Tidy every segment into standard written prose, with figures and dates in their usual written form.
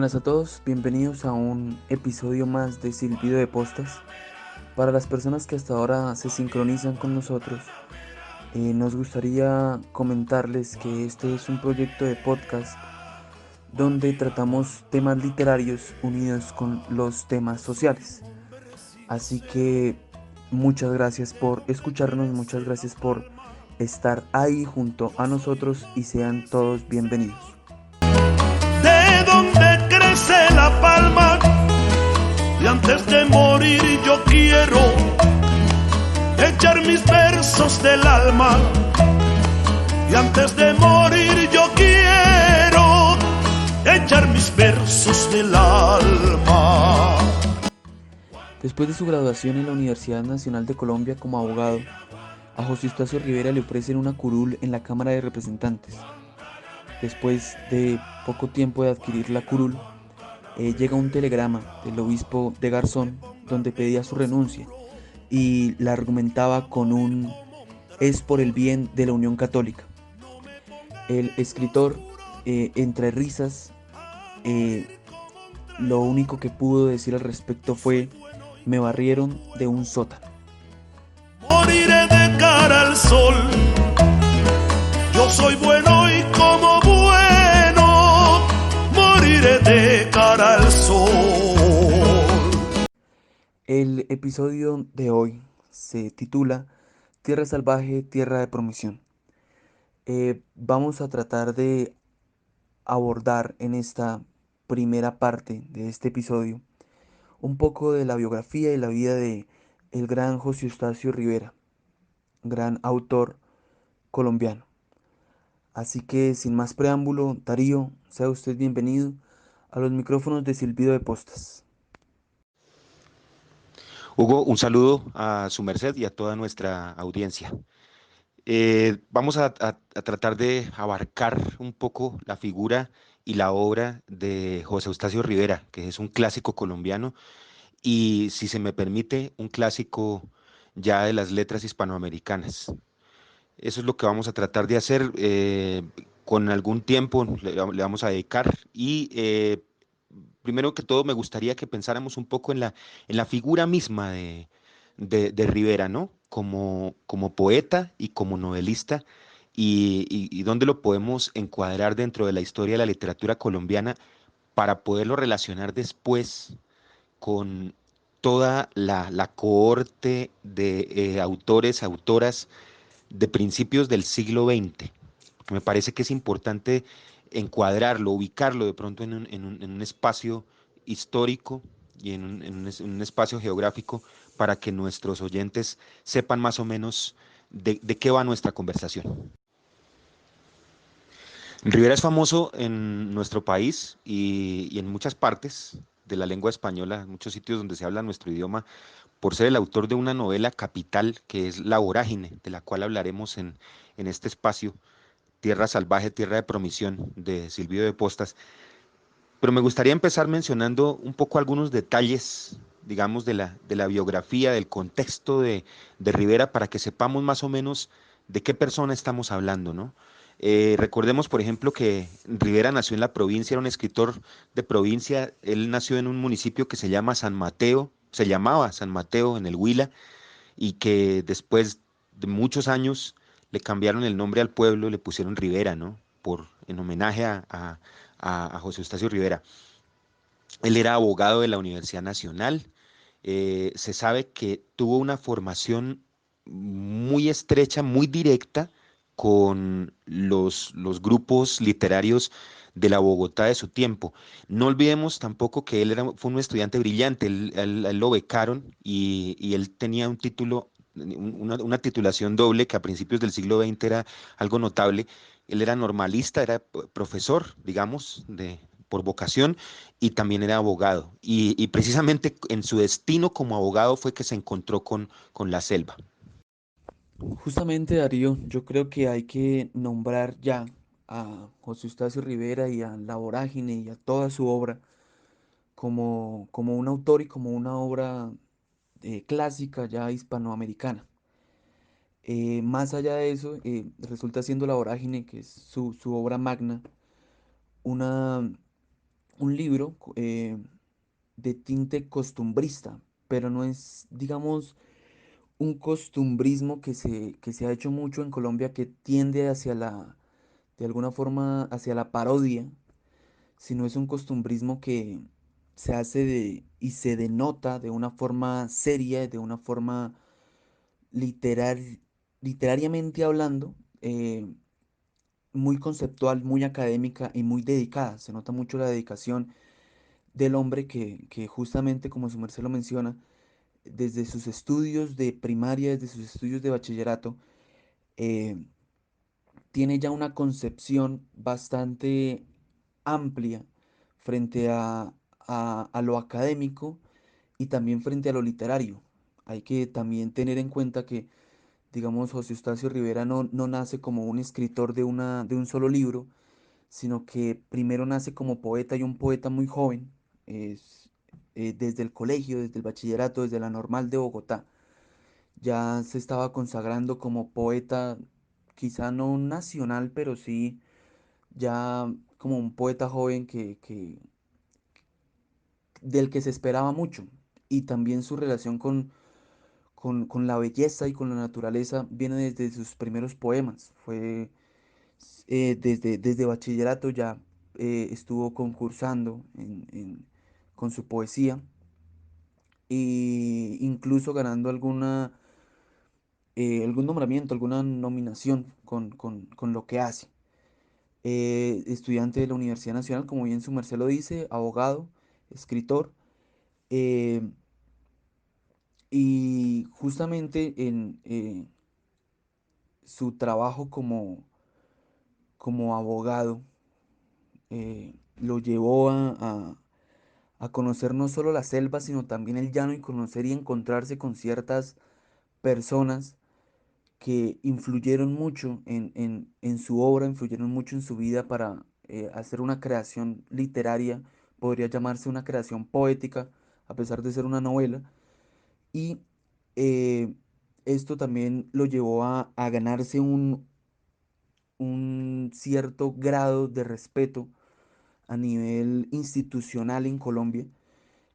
Buenas a todos, bienvenidos a un episodio más de Silbido de Postas. Para las personas que hasta ahora se sincronizan con nosotros, nos gustaría comentarles que este es un proyecto de podcast donde tratamos temas literarios unidos con los temas sociales. Así que muchas gracias por escucharnos, muchas gracias por estar ahí junto a nosotros y sean todos bienvenidos. De donde crece la palma, y antes de morir yo quiero echar mis versos del alma, y antes de morir yo quiero echar mis versos del alma. Después de su graduación en la Universidad Nacional de Colombia como abogado, a José Eustacio Rivera le ofrecen una curul en la Cámara de Representantes. Después de poco tiempo de adquirir la curul, llega un telegrama del obispo de Garzón donde pedía su renuncia y la argumentaba con un "es por el bien de la Unión Católica". El escritor, entre risas, eh, lo único que pudo decir al respecto fue: "me barrieron de un sótano". Moriré de cara al sol, yo soy bueno y como bueno moriré de cara al sol. El episodio de hoy se titula Tierra salvaje, tierra de promisión. Vamos a tratar de abordar en esta primera parte de este episodio un poco de la biografía y la vida de el gran José Eustacio Rivera, gran autor colombiano. Así que sin más preámbulo, Darío, sea usted bienvenido a los micrófonos de Silbido de Postas. Hugo, un saludo a su merced y a toda nuestra audiencia. Vamos a tratar de abarcar un poco la figura y la obra de José Eustacio Rivera, que es un clásico colombiano y, si se me permite, un clásico ya de las letras hispanoamericanas. Eso es lo que vamos a tratar de hacer. Con algún tiempo le vamos a dedicar y primero que todo me gustaría que pensáramos un poco en la figura misma de Rivera, ¿no? Como poeta y como novelista, y dónde lo podemos encuadrar dentro de la historia de la literatura colombiana para poderlo relacionar después con toda la cohorte de autores, autoras de principios del siglo XX. Me parece que es importante encuadrarlo, ubicarlo de pronto en un espacio histórico y en un espacio geográfico para que nuestros oyentes sepan más o menos de qué va nuestra conversación. Rivera es famoso en nuestro país y en muchas partes de la lengua española, en muchos sitios donde se habla nuestro idioma, por ser el autor de una novela capital que es La Vorágine, de la cual hablaremos en este espacio, Tierra Salvaje, Tierra de Promisión, de Silbido de Postas. Pero me gustaría empezar mencionando un poco algunos detalles, digamos, de la biografía, del contexto de Rivera, para que sepamos más o menos de qué persona estamos hablando, ¿no? Recordemos, por ejemplo, que Rivera nació en la provincia, era un escritor de provincia. Él nació en un municipio que se llama San Mateo, se llamaba San Mateo en el Huila, y que después de muchos años le cambiaron el nombre al pueblo y le pusieron Rivera, ¿no? En homenaje a José Eustacio Rivera. Él era abogado de la Universidad Nacional. Se sabe que tuvo una formación muy estrecha, muy directa con los grupos literarios de la Bogotá de su tiempo. No olvidemos tampoco que fue un estudiante brillante. Él lo becaron y él tenía un título, una titulación doble que a principios del siglo XX era algo notable. Él era normalista, era profesor, digamos, por vocación, y también era abogado. Y precisamente en su destino como abogado fue que se encontró con la selva. Justamente, Darío, yo creo que hay que nombrar ya a José Eustacio Rivera y a La Vorágine y a toda su obra como un autor y como una obra clásica ya hispanoamericana. Más allá de eso, resulta siendo La Vorágine, que es su obra magna, una, un libro de tinte costumbrista, pero no es, digamos, un costumbrismo que se ha hecho mucho en Colombia que tiende hacia de alguna forma, hacia la parodia, sino es un costumbrismo que se hace y se denota de una forma seria, de una forma literal, literariamente hablando, muy conceptual, muy académica y muy dedicada. Se nota mucho la dedicación del hombre que justamente, como su merced lo menciona, desde sus estudios de primaria, desde sus estudios de bachillerato, eh, tiene ya una concepción bastante amplia frente a lo académico y también frente a lo literario. Hay que también tener en cuenta que, digamos, José Eustacio Rivera no nace como un escritor de un solo libro, sino que primero nace como poeta y un poeta muy joven, es, desde el colegio, desde el bachillerato, desde la Normal de Bogotá. Ya se estaba consagrando como poeta, quizá no nacional, pero sí ya como un poeta joven del que se esperaba mucho. Y también su relación con la belleza y con la naturaleza viene desde sus primeros poemas. Fue desde bachillerato ya estuvo concursando con su poesía e incluso ganando algún nombramiento, alguna nominación con lo que hace. Estudiante de la Universidad Nacional, como bien su merced lo dice, abogado, escritor, eh, y justamente en su trabajo como abogado lo llevó a conocer no solo la selva, sino también el llano y conocer y encontrarse con ciertas personas que influyeron mucho en su obra, influyeron mucho en su vida para hacer una creación literaria, podría llamarse una creación poética, a pesar de ser una novela. Y eh, esto también lo llevó a ganarse un cierto grado de respeto a nivel institucional en Colombia,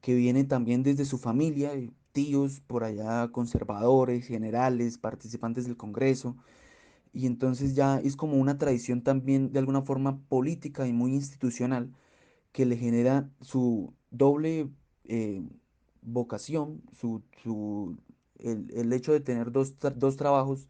que viene también desde su familia, tíos por allá, conservadores, generales, participantes del Congreso, y entonces ya es como una tradición también de alguna forma política y muy institucional que le genera su doble eh, vocación, el hecho de tener dos trabajos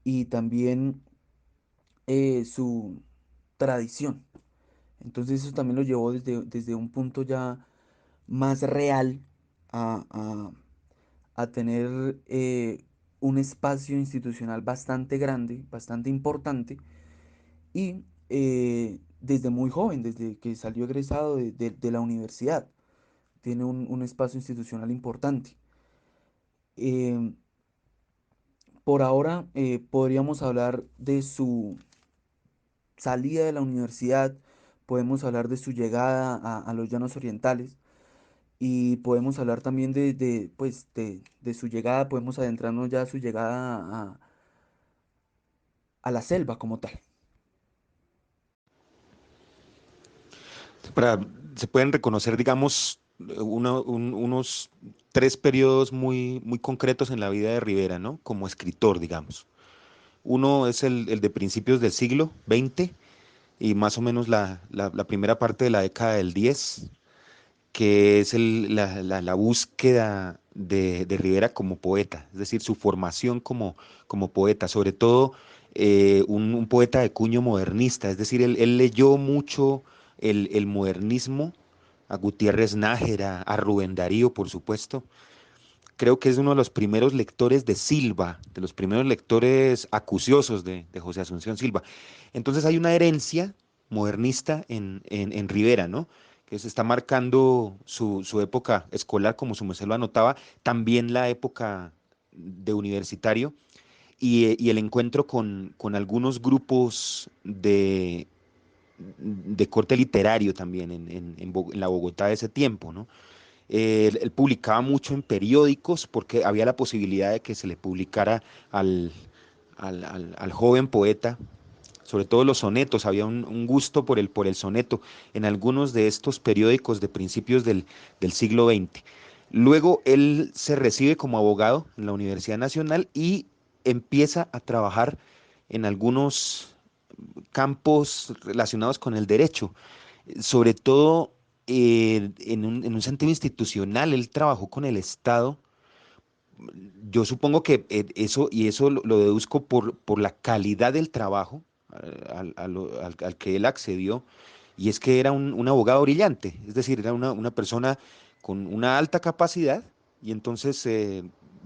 y también su tradición. Entonces eso también lo llevó desde un punto ya más real a, a tener un espacio institucional bastante grande, bastante importante y desde muy joven, desde que salió egresado de la universidad, tiene un espacio institucional importante. Em, por ahora podríamos hablar de su salida de la universidad, podemos hablar de su llegada a los Llanos Orientales y podemos hablar también pues, de su llegada, podemos adentrarnos ya a su llegada a la selva como tal. Para, se pueden reconocer, digamos, unos tres periodos muy concretos en la vida de Rivera, ¿no? Como escritor, digamos. Uno es el de principios del siglo XX y más o menos la primera parte de la década del 10, que es la búsqueda de Rivera como poeta, es decir, su formación como poeta, sobre todo un poeta de cuño modernista, es decir, él leyó mucho el modernismo, a Gutiérrez Nájera, a Rubén Darío, por supuesto. Creo que es uno de los primeros lectores de Silva, de los primeros lectores acuciosos de José Asunción Silva. Entonces hay una herencia modernista en Rivera, ¿no? Que se está marcando su época escolar, como su merced lo anotaba, también la época de universitario y el encuentro con algunos grupos de corte literario también en la Bogotá de ese tiempo, ¿no? Él publicaba mucho en periódicos porque había la posibilidad de que se le publicara al, al joven poeta sobre todo los sonetos, había un gusto por el soneto en algunos de estos periódicos de principios del siglo XX. Luego él se recibe como abogado en la Universidad Nacional y empieza a trabajar en algunos campos relacionados con el derecho, sobre todo en un sentido institucional. Él trabajó con el Estado. Yo supongo que eso lo deduzco por la calidad del trabajo al que él accedió, y es que era un abogado brillante, es decir, era una persona con una alta capacidad, y entonces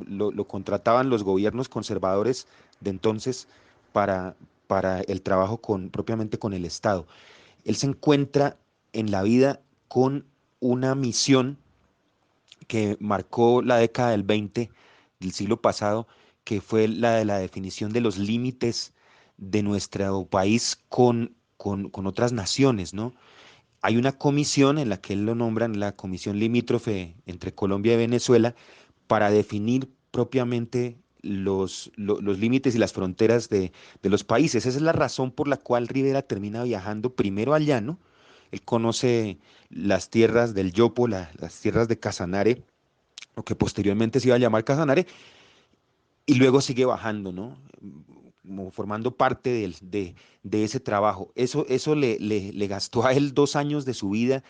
lo contrataban los gobiernos conservadores de entonces para el trabajo propiamente con el Estado. Él se encuentra en la vida con una misión que marcó la década del 20 del siglo pasado, que fue la de la definición de los límites de nuestro país con otras naciones, ¿no? Hay una comisión en la que él lo nombran, la comisión limítrofe entre Colombia y Venezuela, para definir propiamente los límites y las fronteras de los países. Esa es la razón por la cual Rivera termina viajando primero al llano. Él conoce las tierras del Yopo, las tierras de Casanare, lo que posteriormente se iba a llamar Casanare, y luego sigue bajando, ¿no? Como formando parte de ese trabajo. Eso le gastó a él 2 años de su vida,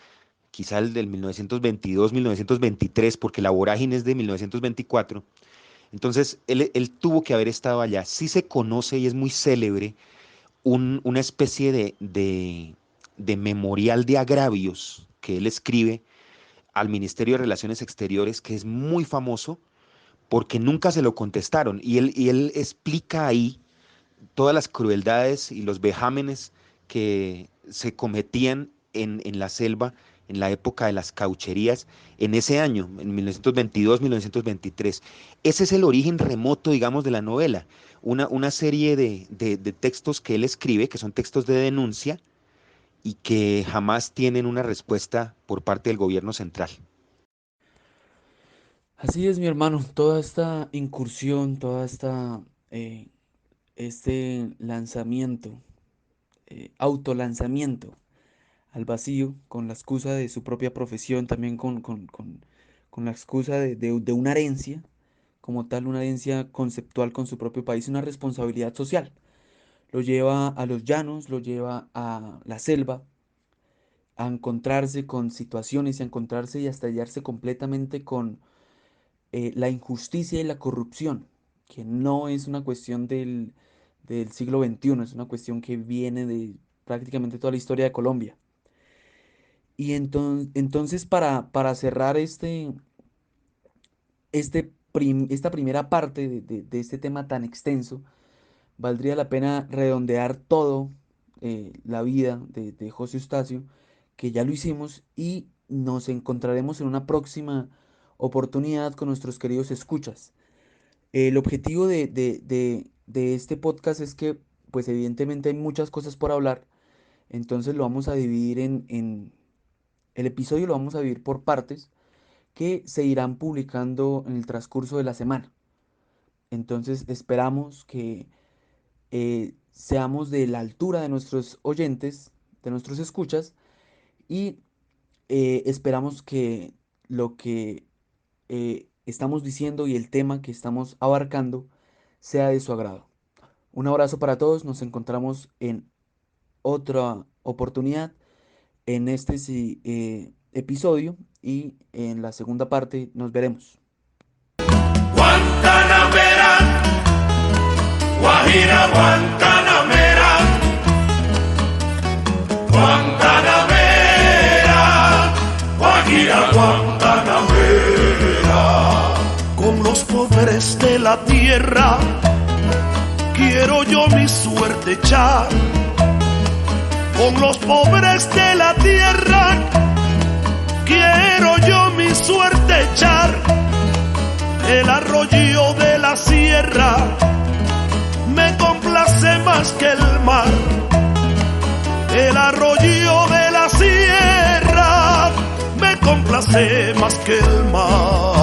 quizá el del 1922, 1923, porque la vorágine es de 1924. Entonces, él tuvo que haber estado allá. Sí se conoce y es muy célebre una especie de memorial de agravios que él escribe al Ministerio de Relaciones Exteriores, que es muy famoso porque nunca se lo contestaron. Y él explica ahí todas las crueldades y los vejámenes que se cometían en la selva en la época de las caucherías, en ese año, en 1922-1923. Ese es el origen remoto, digamos, de la novela. Una serie de textos que él escribe, que son textos de denuncia y que jamás tienen una respuesta por parte del gobierno central. Así es, mi hermano, toda esta incursión, este lanzamiento, autolanzamiento al vacío, con la excusa de su propia profesión, también con la excusa de una herencia, como tal, una herencia conceptual con su propio país, una responsabilidad social. Lo lleva a los llanos, lo lleva a la selva, a encontrarse con situaciones, a encontrarse y a estallarse completamente con la injusticia y la corrupción, que no es una cuestión del siglo XXI, es una cuestión que viene de prácticamente toda la historia de Colombia. Y entonces para cerrar esta primera parte de este tema tan extenso, valdría la pena redondear todo la vida de José Eustacio, que ya lo hicimos, y nos encontraremos en una próxima oportunidad con nuestros queridos escuchas. El objetivo de este podcast es que, pues evidentemente hay muchas cosas por hablar, entonces lo vamos a dividir el episodio lo vamos a dividir por partes que se irán publicando en el transcurso de la semana. Entonces esperamos que seamos de la altura de nuestros oyentes, de nuestros escuchas, y esperamos que lo que estamos diciendo y el tema que estamos abarcando sea de su agrado. Un abrazo para todos, nos encontramos en otra oportunidad en este episodio, y en la segunda parte nos veremos. Guantanamera, Guajira Guantanamera, Guantanamera, Guajira Guantanamera. Con los pobres de la tierra quiero yo mi suerte echar. Con los pobres de la tierra quiero yo mi suerte echar. El arroyo de la sierra me complace más que el mar. El arroyo de la sierra me complace más que el mar.